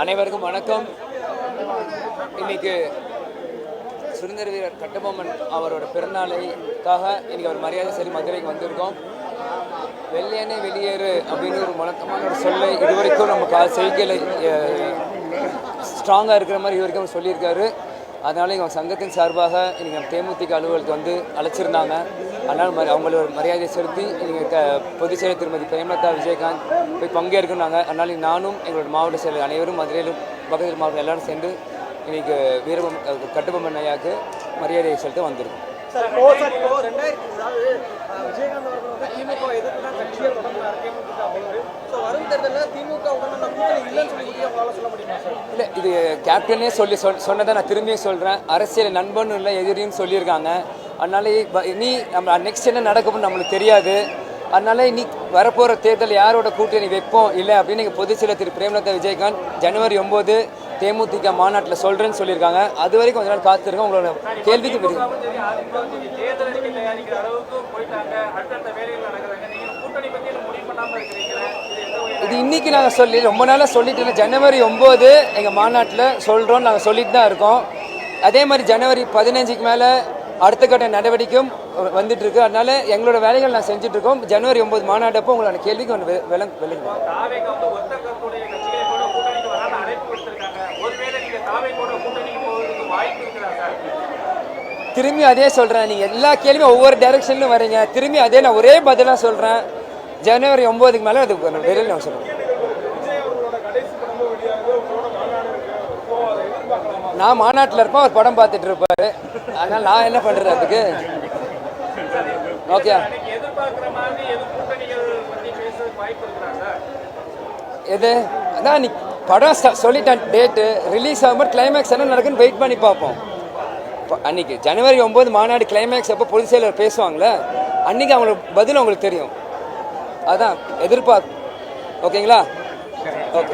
அனைவருக்கும் வணக்கம். இன்னைக்கு சுதந்திர வீரர் கட்டபொம்மன் அவரோட பிறந்தநாளைக்காக இன்னைக்கு ஒரு மரியாதை சரி மதுரைக்கு வந்திருக்கோம். வெள்ளையனே வெளியேறு அப்படின்னு ஒரு முழக்கமான ஒரு சொல்லை இதுவரைக்கும் நம்ம செய்கையில் ஸ்ட்ராங்காக இருக்கிற மாதிரி இதுவரைக்கும் சொல்லியிருக்காரு. அதனால் எங்கள் சங்கத்தின் சார்பாக இன்றைக்கி தேமுதிக அலுவலகத்தை வந்து அழைச்சிருந்தாங்க. அதனால் அவங்களோட மரியாதை செலுத்தி நீங்கள் பொதுச் செயலர் திருமதி பிரேமலதா விஜயகாந்த் போய் பங்கேற்கணுன்னாங்க. அதனால் நானும் எங்களோட மாவட்ட செயலர் அனைவரும் மதுரையிலும் பக்கத்தில் மாவட்டம் எல்லோரும் சேர்ந்து இன்றைக்கி கட்டபொம்மன் ஐயாவுக்கு மரியாதையை செலுத்த வந்திருக்கோம். இல்லை, இது கேப்டனே சொன்னதை நான் திரும்பியும் சொல்கிறேன். அரசியல் நண்பனும் இல்லை எதிரின்னு சொல்லியிருக்காங்க. அதனால இனி நம்ம நெக்ஸ்ட் என்ன நடக்கும்னு நம்மளுக்கு தெரியாது. அதனால இனி வரப்போகிற தேர்தல் யாரோட கூட்டணி வைப்போம் இல்லை அப்படின்னு நீங்கள் பொதுச் செயலர் திரு பிரேமலதா விஜயகாந்த் ஜனவரி 9 தேமுதிக மாநாட்டில் சொல்கிறேன்னு சொல்லியிருக்காங்க. அது வரைக்கும் கொஞ்ச நாள் காத்திருக்கோம். உங்களோட கேள்விக்கு இது இன்னைக்கு நாங்கள் சொல்லி ரொம்ப நாளாக சொல்லிட்டு ஜனவரி 9 எங்கள் மாநாட்டில் சொல்கிறோம். நாங்கள் சொல்லிட்டு தான் இருக்கோம். அதே மாதிரி ஜனவரி 15க்கு மேலே அடுத்த கட்ட நடவடிக்கையும் வந்துட்டு இருக்கு. அதனால எங்களோட வேலைகள் நான் செஞ்சுட்டு இருக்கோம். ஜனவரி 9 மாநாட்டப்போ உங்களோட கேள்விக்கு ஒன்று திரும்பி அதே சொல்கிறேன். நீங்கள் எல்லா கேள்வியும் ஒவ்வொரு டைரக்ஷன்லையும் வரீங்க. திரும்பி அதே நான் ஒரே பதிலாக சொல்கிறேன். ஜனவரி 9க்கு மேலே அது வெளியில் நான் சொல்கிறேன். நான் மாநாட்டில் இருப்பேன், அவர் படம் பார்த்துட்டு இருப்பாரு. அதனால் நான் என்ன பண்ணுறது அதுக்கு? ஓகே, எது அதான் நீ படம் சொல்லிட்டேன். டேட்டு ரிலீஸ் ஆகும்போது கிளைமேக்ஸ் என்ன நடக்குன்னு வெயிட் பண்ணி பார்ப்போம். அன்றைக்கி ஜனவரி 9 மாநாடு கிளைமேக்ஸ் அப்போ பொதுச் செயலர் பேசுவாங்களே, அன்றைக்கி அவங்களுக்கு பதில் உங்களுக்கு தெரியும். அதான் எதிர்பார்ப்பு. ஓகேங்களா? ஓகே.